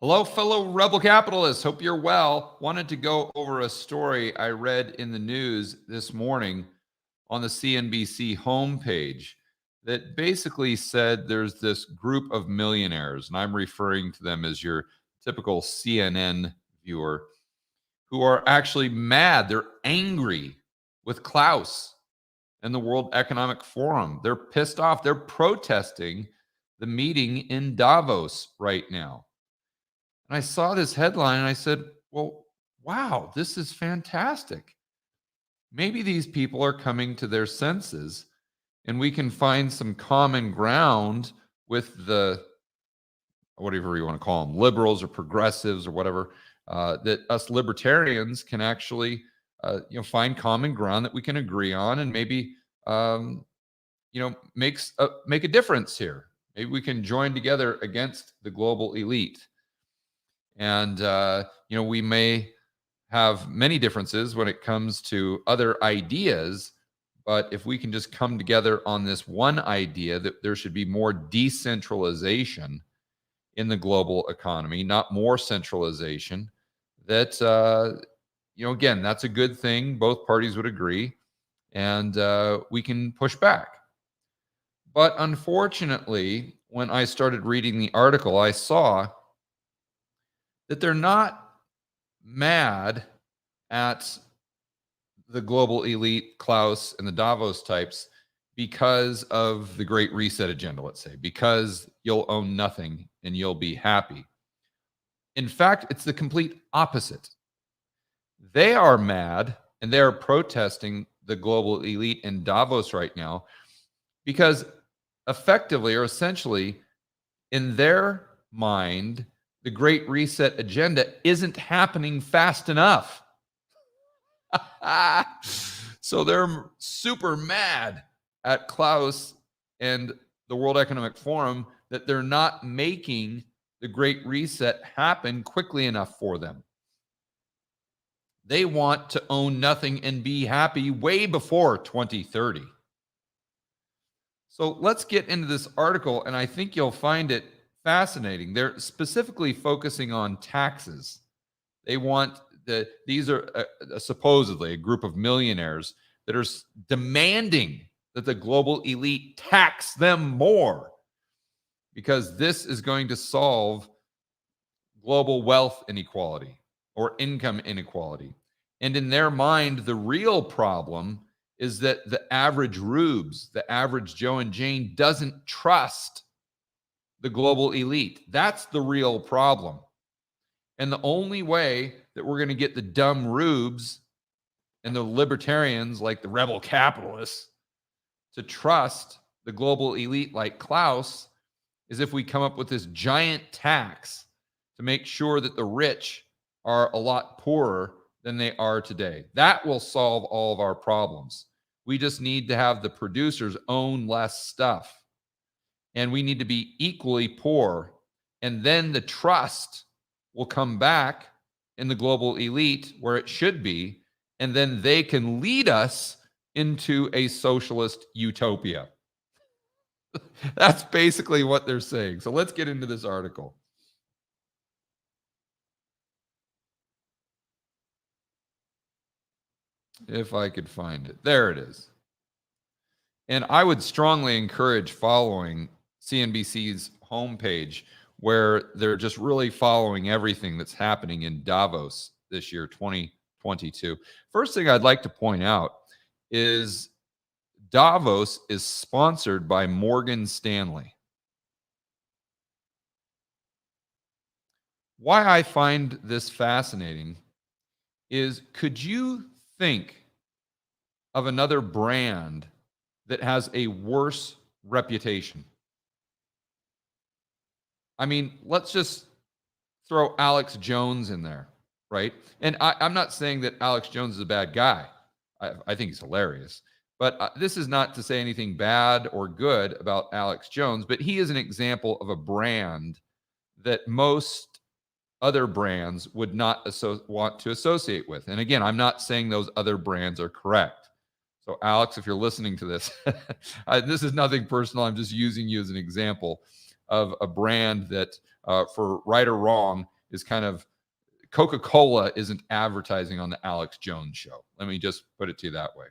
Hello, fellow rebel capitalists. Hope you're well. Wanted to go over a story I read in the news this morning on the CNBC homepage that basically said there's this group of millionaires, and I'm referring to them as your typical CNN viewer, who are actually mad. They're angry with Klaus and the World Economic Forum. They're pissed off. They're protesting the meeting in Davos right now. And I saw this headline and I said, well, wow, this is fantastic. Maybe these people are coming to their senses and we can find some common ground with the, whatever you want to call them, liberals or progressives or whatever, that us libertarians can actually, find common ground that we can agree on and maybe, make a difference here. Maybe we can join together against the global elite. And, we may have many differences when it comes to other ideas, but if we can just come together on this one idea that there should be more decentralization in the global economy, not more centralization, that, again, that's a good thing. Both parties would agree, and we can push back. But unfortunately, when I started reading the article, I saw that they're not mad at the global elite, Klaus, and the Davos types because of the Great Reset agenda, let's say, because you'll own nothing and you'll be happy. In fact, it's the complete opposite. They are mad and they are protesting the global elite in Davos right now because effectively or essentially, in their mind, the Great Reset agenda isn't happening fast enough. So they're super mad at Klaus and the World Economic Forum that they're not making the Great Reset happen quickly enough for them. They want to own nothing and be happy way before 2030. So let's get into this article, and I think you'll find it fascinating. They're specifically focusing on taxes. They want these are supposedly a group of millionaires that are demanding that the global elite tax them more because this is going to solve global wealth inequality or income inequality. And in their mind, the real problem is that the average rubes, the average Joe and Jane, doesn't trust the global elite. That's the real problem. And the only way that we're going to get the dumb rubes and the libertarians like the rebel capitalists to trust the global elite like Klaus is if we come up with this giant tax to make sure that the rich are a lot poorer than they are today. That will solve all of our problems. We just need to have the producers own less stuff. And we need to be equally poor. And then the trust will come back in the global elite where it should be. And then they can lead us into a socialist utopia. That's basically what they're saying. So let's get into this article. If I could find it. There it is. And I would strongly encourage following CNBC's homepage where they're just really following everything that's happening in Davos this year, 2022. First thing I'd like to point out is Davos is sponsored by Morgan Stanley. Why I find this fascinating is, could you think of another brand that has a worse reputation? I mean, let's just throw Alex Jones in there, right? And I'm not saying that Alex Jones is a bad guy. I think he's hilarious. But this is not to say anything bad or good about Alex Jones, but he is an example of a brand that most other brands would not want to associate with. And again, I'm not saying those other brands are correct. So Alex, if you're listening to this, this is nothing personal. I'm just using you as an example of a brand that for right or wrong is kind of Coca-Cola isn't advertising on the Alex Jones show. Let me just put it to you that way.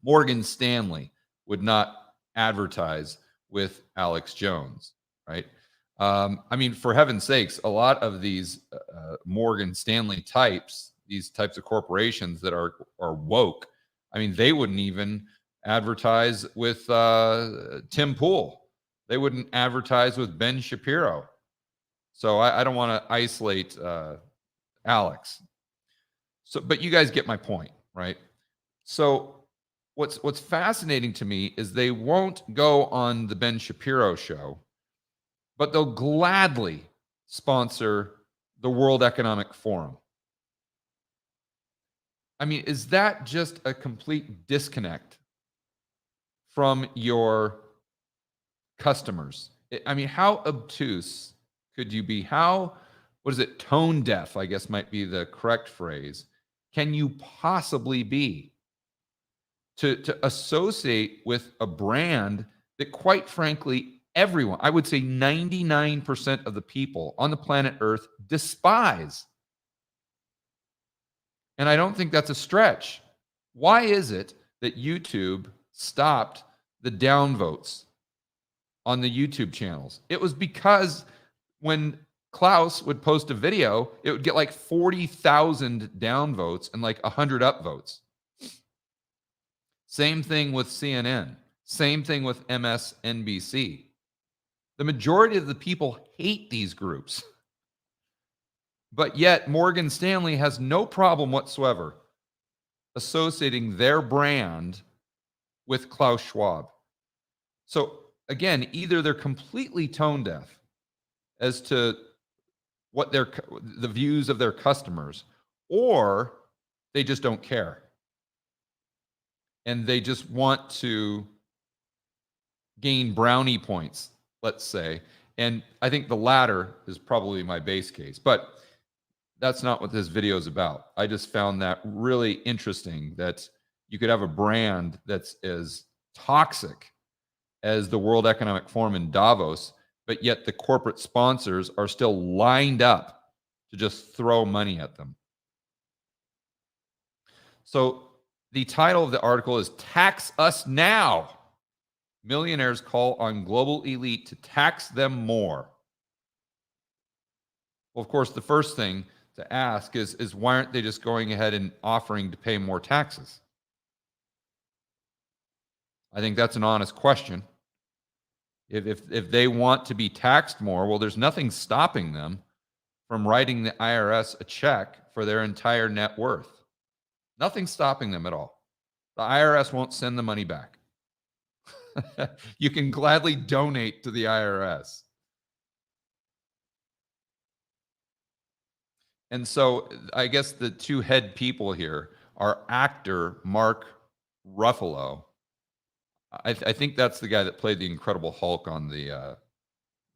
Morgan Stanley would not advertise with Alex Jones, right? I mean, for heaven's sakes, a lot of these Morgan Stanley types, these types of corporations that are woke, I mean, they wouldn't even advertise with Tim Pool. They wouldn't advertise with Ben Shapiro. So I don't want to isolate Alex. So, but you guys get my point, right? So what's fascinating to me is they won't go on the Ben Shapiro show, but they'll gladly sponsor the World Economic Forum. I mean, is that just a complete disconnect from your customers? I mean, how obtuse could you be? How, what is it, tone deaf, I guess might be the correct phrase, can you possibly be to associate with a brand that, quite frankly, everyone, I would say 99% of the people on the planet Earth despise? And I don't think that's a stretch. Why is it that YouTube stopped the downvotes on the YouTube channels? It was because when Klaus would post a video, it would get like 40,000 downvotes and like 100 upvotes. Same thing with CNN. Same thing with MSNBC. The majority of the people hate these groups. But yet Morgan Stanley has no problem whatsoever associating their brand with Klaus Schwab. So again, either they're completely tone deaf as to what the views of their customers, or they just don't care. And they just want to gain brownie points, let's say. And I think the latter is probably my base case. But that's not what this video is about. I just found that really interesting, that you could have a brand that's as toxic as the World Economic Forum in Davos, but yet the corporate sponsors are still lined up to just throw money at them. So the title of the article is "Tax Us Now. Millionaires Call on Global Elite to Tax Them More." Well, of course, the first thing to ask is why aren't they just going ahead and offering to pay more taxes? I think that's an honest question. If they want to be taxed more, well, there's nothing stopping them from writing the IRS a check for their entire net worth. Nothing stopping them at all. The IRS won't send the money back. You can gladly donate to the IRS. And so I guess the two head people here are actor Mark Ruffalo. I think that's the guy that played the Incredible Hulk on the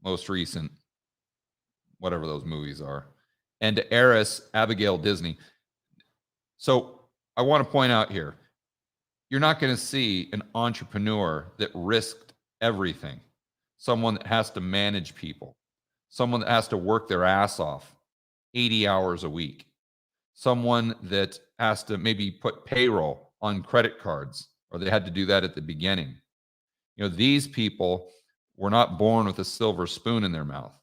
most recent, whatever those movies are, and heiress Abigail Disney. So I want to point out here, you're not going to see an entrepreneur that risked everything, someone that has to manage people, someone that has to work their ass off 80 hours a week, someone that has to maybe put payroll on credit cards, or they had to do that at the beginning. You know, these people were not born with a silver spoon in their mouth.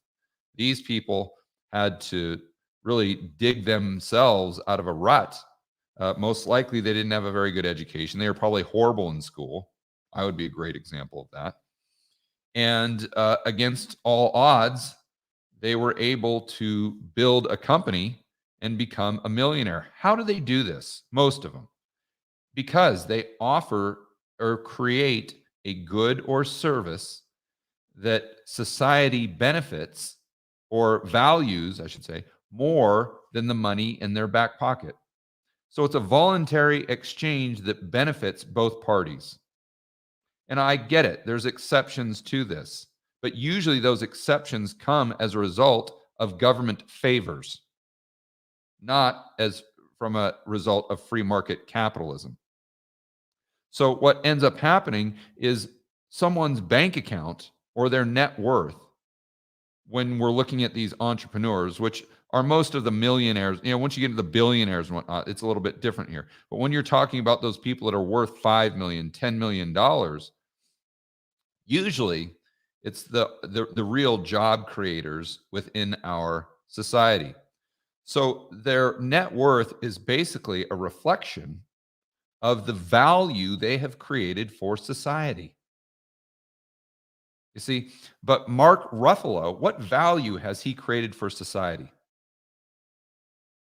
These people had to really dig themselves out of a rut. Most likely, they didn't have a very good education. They were probably horrible in school. I would be a great example of that. And against all odds, they were able to build a company and become a millionaire. How do they do this? Most of them. Because they offer or create a good or service that society benefits or values, I should say, more than the money in their back pocket. So it's a voluntary exchange that benefits both parties. And I get it. There's exceptions to this. But usually those exceptions come as a result of government favors, not as from a result of free market capitalism. So what ends up happening is someone's bank account or their net worth when we're looking at these entrepreneurs, which are most of the millionaires, once you get into the billionaires and whatnot, it's a little bit different here. But when you're talking about those people that are worth $5 million, $10 million, usually it's the real job creators within our society. So their net worth is basically a reflection of the value they have created for society. You see, but Mark Ruffalo, what value has he created for society?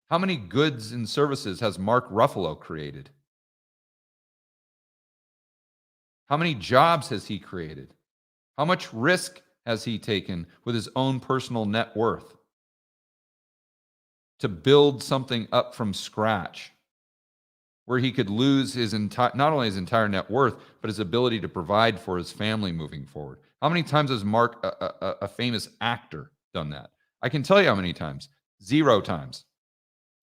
How many goods and services has Mark Ruffalo created? How many jobs has he created? How much risk has he taken with his own personal net worth to build something up from scratch where he could lose his not only his entire net worth, but his ability to provide for his family moving forward? How many times has Mark, a famous actor, done that? I can tell you how many times. 0 times.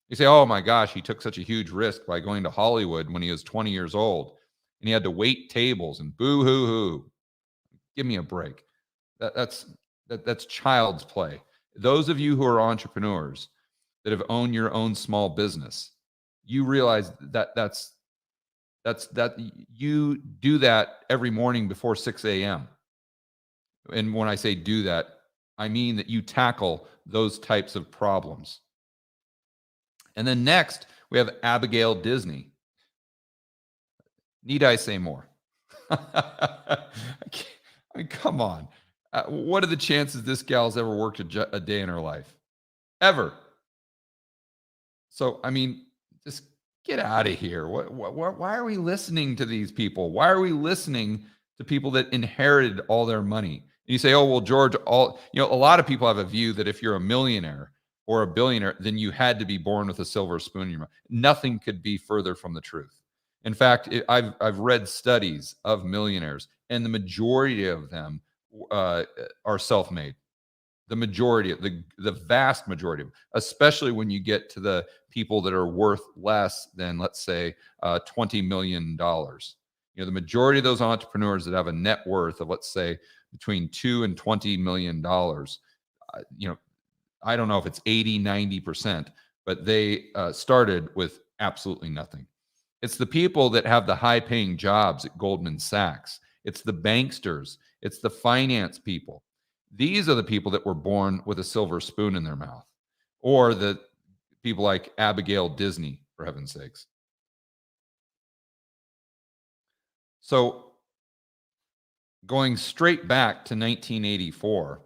You say, oh my gosh, he took such a huge risk by going to Hollywood when he was 20 years old and he had to wait tables and boo hoo hoo. Give me a break. That's child's play. Those of you who are entrepreneurs that have owned your own small business, you realize that you do that every morning before 6 a.m. And when I say do that, I mean that you tackle those types of problems. And then next, we have Abigail Disney. Need I say more? I mean, come on. What are the chances this gal's ever worked a day in her life? Ever. So, I mean, just get out of here. Why are we listening to these people? Why are we listening to people that inherited all their money? And you say, oh, well, George, a lot of people have a view that if you're a millionaire or a billionaire, then you had to be born with a silver spoon in your mouth. Nothing could be further from the truth. In fact, I've read studies of millionaires, and the majority of them are self-made. The majority, the vast majority of them, especially when you get to the people that are worth less than, let's say, $20 million. The majority of those entrepreneurs that have a net worth of, let's say, between $2 and $20 million, I don't know if it's 80, 90%, but they started with absolutely nothing. It's the people that have the high paying jobs at Goldman Sachs. It's the banksters. It's the finance people. These are the people that were born with a silver spoon in their mouth, or the people like Abigail Disney, for heaven's sakes. So going straight back to 1984,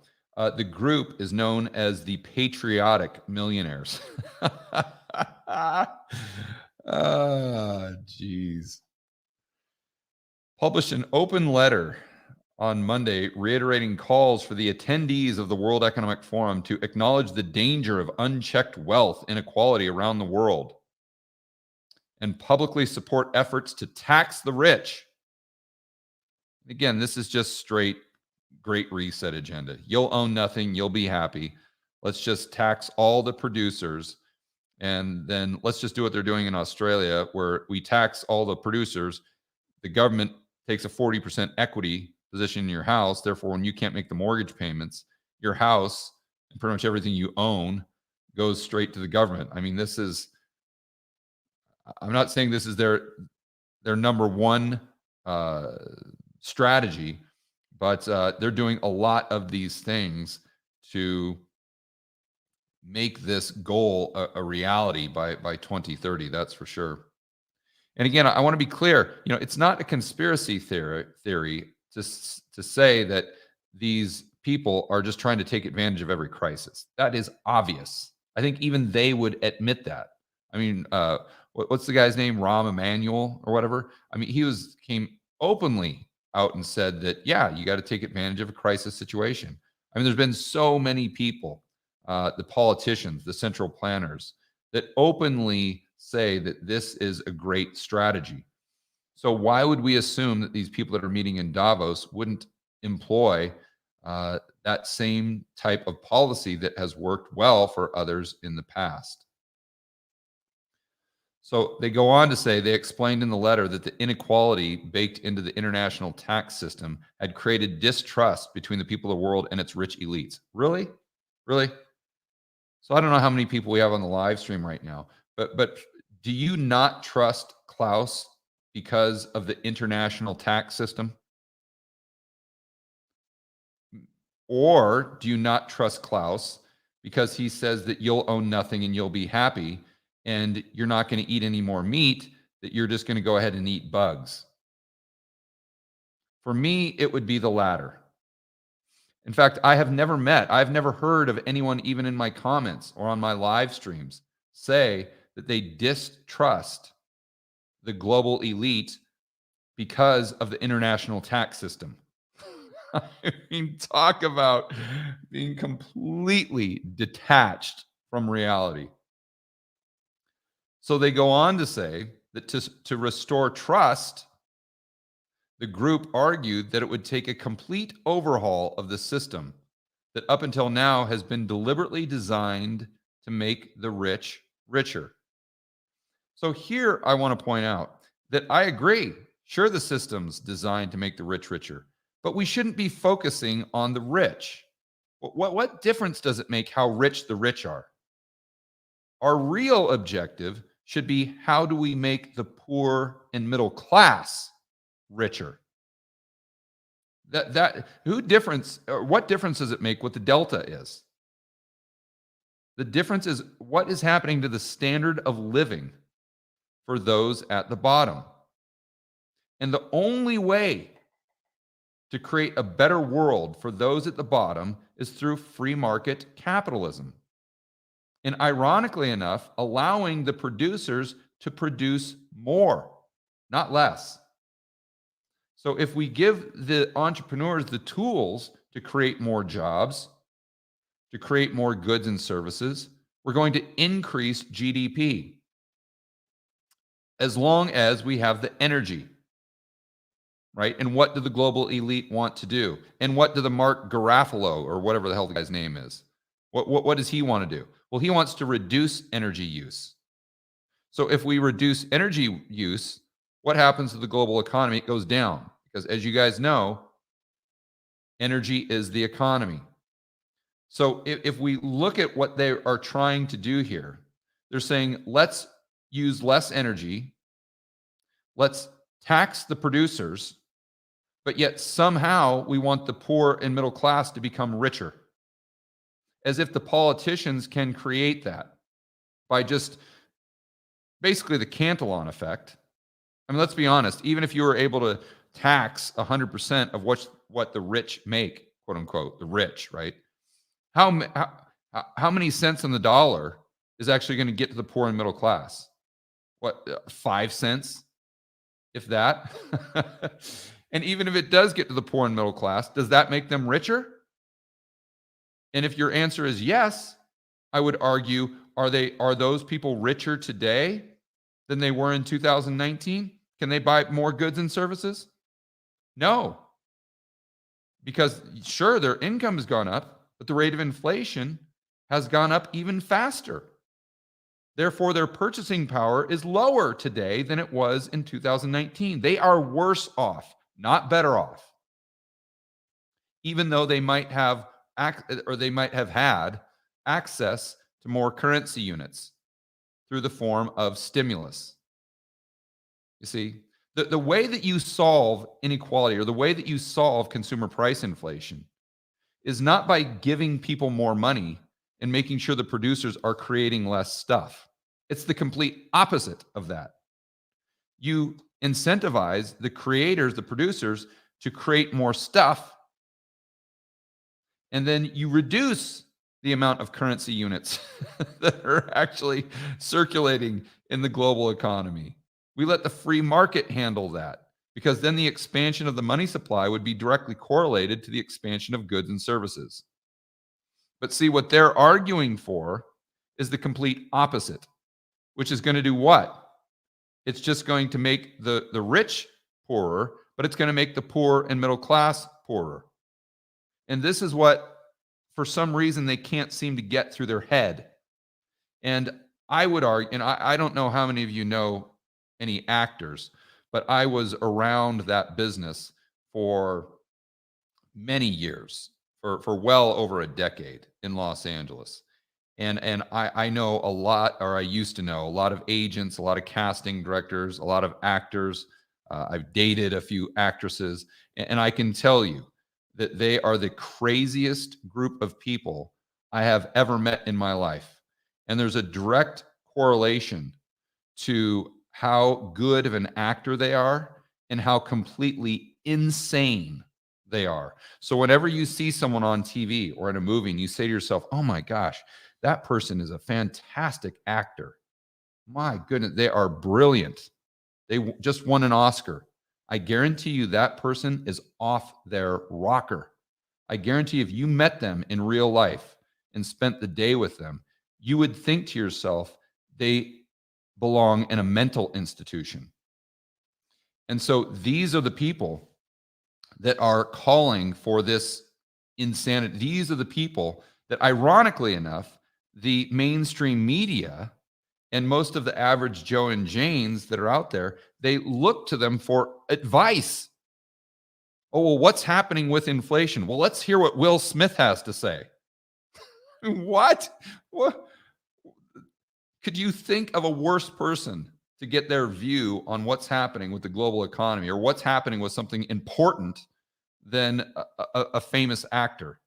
the group is known as the Patriotic Millionaires. Geez. Published an open letter on Monday reiterating calls for the attendees of the World Economic Forum to acknowledge the danger of unchecked wealth inequality around the world and publicly support efforts to tax the rich. Again, this is just straight Great Reset agenda. You'll own nothing. You'll be happy. Let's just tax all the producers. And then let's just do what they're doing in Australia, where we tax all the producers. The government takes a 40% equity position in your house. Therefore, when you can't make the mortgage payments, your house and pretty much everything you own goes straight to the government. I mean, I'm not saying this is their number one strategy, but they're doing a lot of these things to make this goal a reality by 2030. That's for sure. And again, I want to be clear. It's not a conspiracy theory to say that these people are just trying to take advantage of every crisis. That is obvious. I think even they would admit that. I mean, what's the guy's name? Rahm Emanuel or whatever. I mean, he came openly out and said that, yeah, you got to take advantage of a crisis situation. I mean, there's been so many people, the politicians, the central planners, that openly say that this is a great strategy. So why would we assume that these people that are meeting in Davos wouldn't employ that same type of policy that has worked well for others in the past? So they go on to say they explained in the letter that the inequality baked into the international tax system had created distrust between the people of the world and its rich elites. Really? Really? So I don't know how many people we have on the live stream right now, but do you not trust Klaus because of the international tax system? Or do you not trust Klaus because he says that you'll own nothing and you'll be happy and you're not going to eat any more meat, that you're just going to go ahead and eat bugs? For me, it would be the latter. In fact, I've never heard of anyone, even in my comments or on my live streams, say that they distrust the global elite because of the international tax system. I mean, talk about being completely detached from reality. So they go on to say that to restore trust, the group argued that it would take a complete overhaul of the system that up until now has been deliberately designed to make the rich richer. So here I want to point out that I agree. Sure, the system's designed to make the rich richer, but we shouldn't be focusing on the rich. What difference does it make how rich the rich are? Our real objective should be, how do we make the poor and middle class richer? What difference does it make what the delta is? The difference is what is happening to the standard of living for those at the bottom. And the only way to create a better world for those at the bottom is through free market capitalism. And ironically enough, allowing the producers to produce more, not less. So if we give the entrepreneurs the tools to create more jobs, to create more goods and services, we're going to increase GDP. As long as we have the energy, right? And what do the global elite want to do? And what do the Mark Ruffalo, or whatever the hell the guy's name is, what does he want to do? Well, he wants to reduce energy use. So if we reduce energy use, what happens to the global economy? It goes down, because as you guys know, energy is the economy. So if we look at what they are trying to do here, they're saying, let's use less energy, let's tax the producers, but yet somehow we want the poor and middle class to become richer. As if the politicians can create that by just basically the Cantillon effect. I mean, let's be honest, even if you were able to tax 100% of what the rich make, quote unquote, the rich, right? How many cents on the dollar is actually going to get to the poor and middle class? What, 5 cents, if that? And even if it does get to the poor and middle class, does that make them richer? And if your answer is yes, I would argue, are those people richer today than they were in 2019? Can they buy more goods and services? No. Because sure, their income has gone up, but the rate of inflation has gone up even faster. Therefore, their purchasing power is lower today than it was in 2019. They are worse off, not better off. Even though they might have had access to more currency units through the form of stimulus. You see, the way that you solve inequality, or the way that you solve consumer price inflation, is not by giving people more money and making sure the producers are creating less stuff. It's the complete opposite of that. You incentivize the creators, the producers, to create more stuff, and then you reduce the amount of currency units that are actually circulating in the global economy. We let the free market handle that, because then the expansion of the money supply would be directly correlated to the expansion of goods and services. But see, what they're arguing for is the complete opposite, which is going to do what? It's just going to make the rich poorer, but it's going to make the poor and middle class poorer. And this is what, for some reason, they can't seem to get through their head. And I would argue, and I don't know how many of you know any actors, but I was around that business for many years, for well over a decade in Los Angeles. And I know a lot, or I used to know a lot of agents, a lot of casting directors, a lot of actors. I've dated a few actresses, and I can tell you that they are the craziest group of people I have ever met in my life. And there's a direct correlation to how good of an actor they are and how completely insane they are. So whenever you see someone on TV or in a movie and you say to yourself, "Oh my gosh, that person is a fantastic actor. My goodness, they are brilliant. Just won an Oscar." I guarantee you that person is off their rocker. I guarantee if you met them in real life and spent the day with them, you would think to yourself, they belong in a mental institution. And so these are the people that are calling for this insanity. These are the people that, ironically enough, the mainstream media and most of the average Joe and Janes that are out there, they look to them for advice. Oh, well, what's happening with inflation? Well, let's hear what Will Smith has to say. What? What? Could you think of a worse person to get their view on what's happening with the global economy or what's happening with something important than a famous actor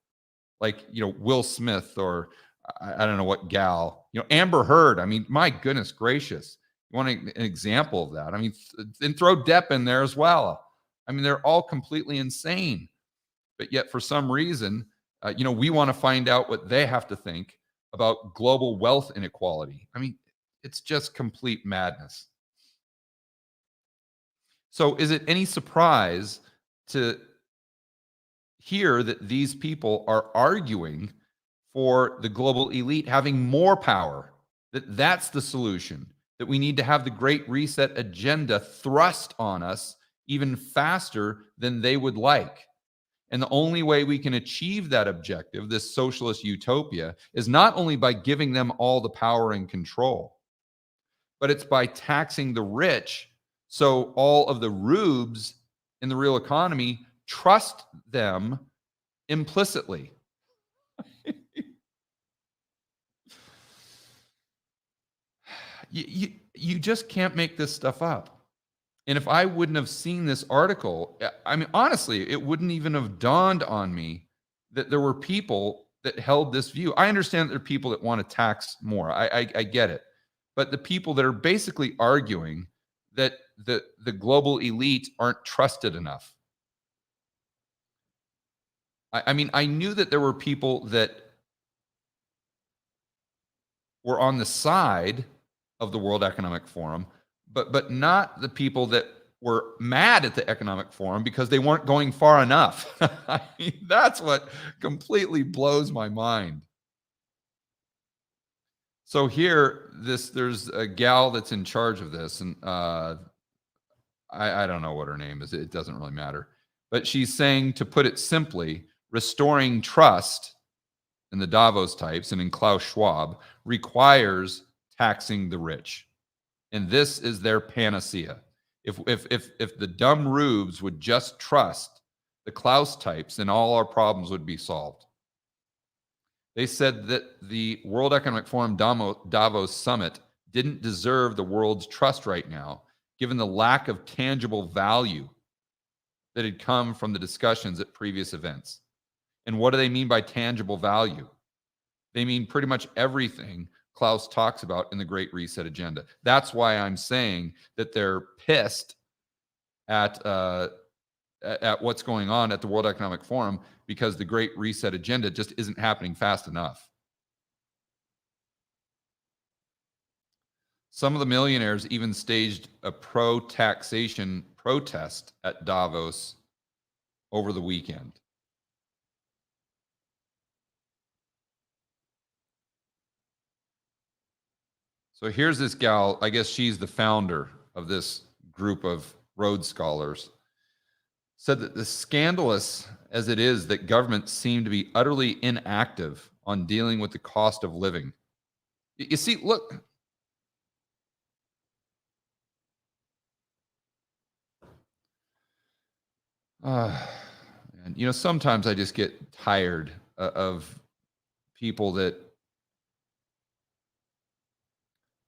like, Will Smith, or I don't know what gal, Amber Heard? I mean, my goodness gracious. You want an example of that? I mean, and throw Depp in there as well. I mean, they're all completely insane. But yet, for some reason, we want to find out what they have to think about global wealth inequality. I mean, it's just complete madness. So, is it any surprise to hear that these people are arguing for the global elite having more power, that's the solution, that we need to have the Great Reset agenda thrust on us even faster than they would like? And the only way we can achieve that objective, this socialist utopia, is not only by giving them all the power and control, but it's by taxing the rich so all of the rubes in the real economy trust them implicitly. You just can't make this stuff up. And if I wouldn't have seen this article, I mean, honestly, it wouldn't even have dawned on me that there were people that held this view. I understand that there are people that want to tax more. I get it. But the people that are basically arguing that the global elite aren't trusted enough. I mean, I knew that there were people that were on the side of the World Economic Forum, but not the people that were mad at the Economic Forum because they weren't going far enough. I mean, that's what completely blows my mind. So here, there's a gal that's in charge of this, and I don't know what her name is. It doesn't really matter. But she's saying, to put it simply, restoring trust in the Davos types and in Klaus Schwab requires taxing the rich. And this is their panacea. If the dumb rubes would just trust the Klaus types, then all our problems would be solved. They said that the World Economic Forum Davos summit didn't deserve the world's trust right now, given the lack of tangible value that had come from the discussions at previous events. And what do they mean by tangible value? They mean pretty much everything Klaus talks about in the Great Reset agenda. That's why I'm saying that they're pissed at what's going on at the World Economic Forum, because the Great Reset agenda just isn't happening fast enough. Some of the millionaires even staged a pro-taxation protest at Davos over the weekend. So here's this gal, I guess she's the founder of this group of Rhodes Scholars, said that, as scandalous as it is that governments seem to be utterly inactive on dealing with the cost of living. You see, look, Uh, and sometimes I just get tired of people that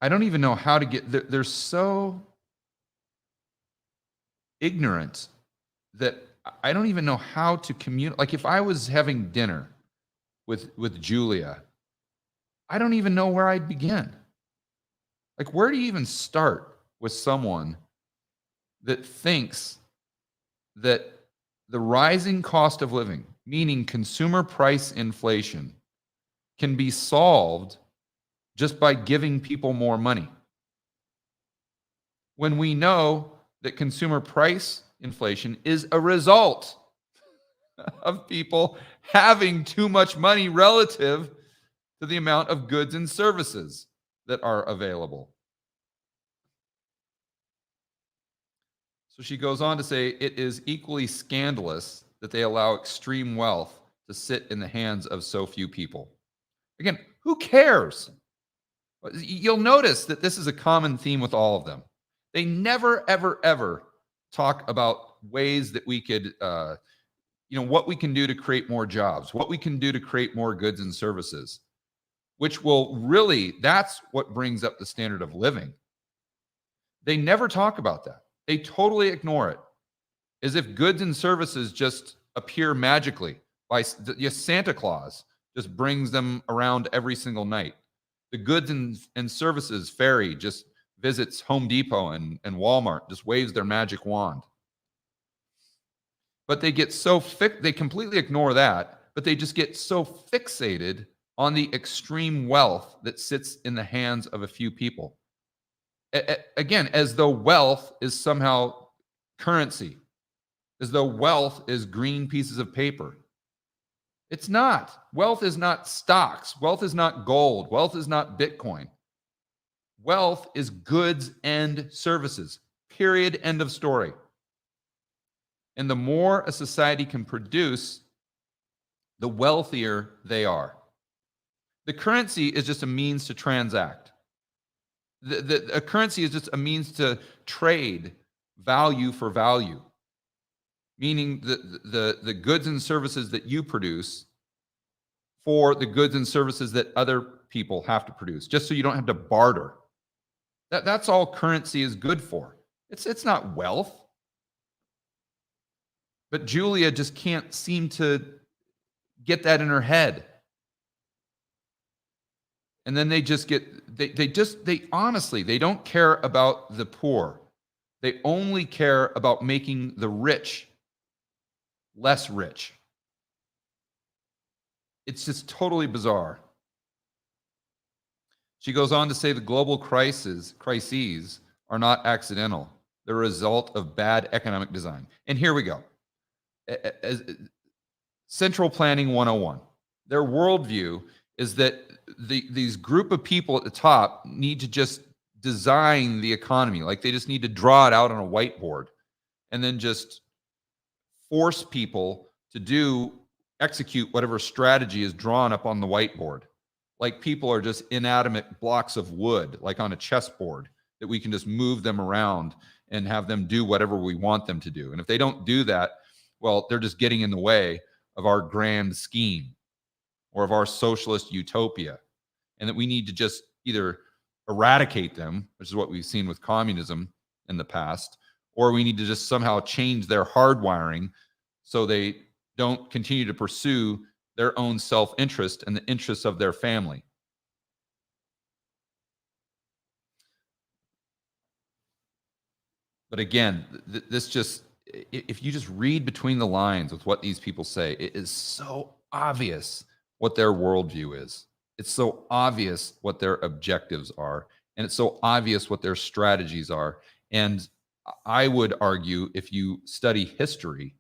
I don't even know how to get. They're so ignorant that I don't even know how to communicate. Like if I was having dinner with Julia, I don't even know where I'd begin. Like where do you even start with someone that thinks that the rising cost of living, meaning consumer price inflation, can be solved just by giving people more money? When we know that consumer price inflation is a result of people having too much money relative to the amount of goods and services that are available. So she goes on to say it is equally scandalous that they allow extreme wealth to sit in the hands of so few people. Again, who cares? You'll notice that this is a common theme with all of them. They never, ever, ever talk about ways that we could, what we can do to create more jobs, what we can do to create more goods and services, which will really, that's what brings up the standard of living. They never talk about that. They totally ignore it, as if goods and services just appear magically by Santa Claus just brings them around every single night. The goods and services fairy just visits Home Depot and Walmart, just waves their magic wand. But they get so they completely ignore that, but they just get so fixated on the extreme wealth that sits in the hands of a few people. Again, as though wealth is somehow currency, as though wealth is green pieces of paper. It's not. Wealth is not stocks. Wealth is not gold. Wealth is not Bitcoin. Wealth is goods and services. Period. End of story. And the more a society can produce, the wealthier they are. The currency is just a means to transact. A currency is just a means to trade value for value, meaning the goods and services that you produce for the goods and services that other people have to produce, just so you don't have to barter. That's all currency is good for. It's not wealth. But Julia just can't seem to get that in her head. And then they just get, they honestly, they don't care about the poor. They only care about making the rich less rich. It's just totally bizarre. She goes on to say the global crises are not accidental. They're a result of bad economic design. And here we go. Central Planning 101. Their worldview is that these group of people at the top need to just design the economy. Like they just need to draw it out on a whiteboard and then just force people to execute whatever strategy is drawn up on the whiteboard. Like people are just inanimate blocks of wood, like on a chessboard, that we can just move them around and have them do whatever we want them to do. And if they don't do that, well, they're just getting in the way of our grand scheme or of our socialist utopia. And that we need to just either eradicate them, which is what we've seen with communism in the past, or we need to just somehow change their hardwiring so they don't continue to pursue their own self-interest and the interests of their family. But again, this just, if you just read between the lines with what these people say, it is so obvious what their worldview is. It's so obvious what their objectives are. And it's so obvious what their strategies are. And I would argue, if you study history,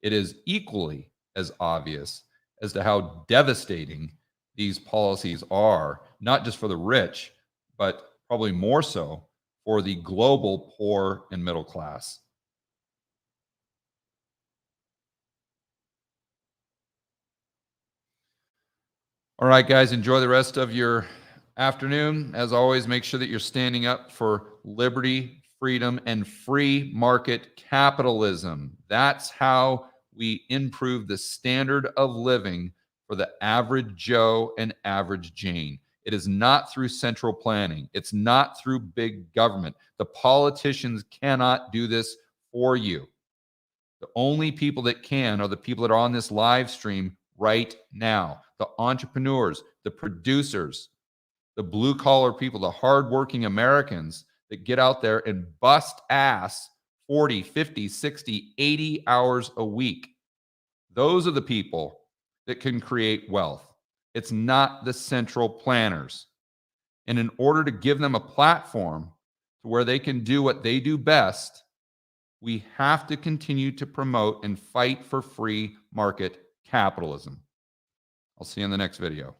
it is equally as obvious as to how devastating these policies are, not just for the rich, but probably more so for the global poor and middle class. All right, guys, enjoy the rest of your afternoon. As always, make sure that you're standing up for liberty, freedom, and free market capitalism. That's how we improve the standard of living for the average Joe and average Jane. It is not through central planning. It's not through big government. The politicians cannot do this for you. The only people that can are the people that are on this live stream right now. The entrepreneurs, the producers, the blue collar people, the hardworking Americans that get out there and bust ass 40, 50, 60, 80 hours a week. Those are the people that can create wealth. It's not the central planners. And in order to give them a platform to where they can do what they do best, we have to continue to promote and fight for free market capitalism. I'll see you in the next video.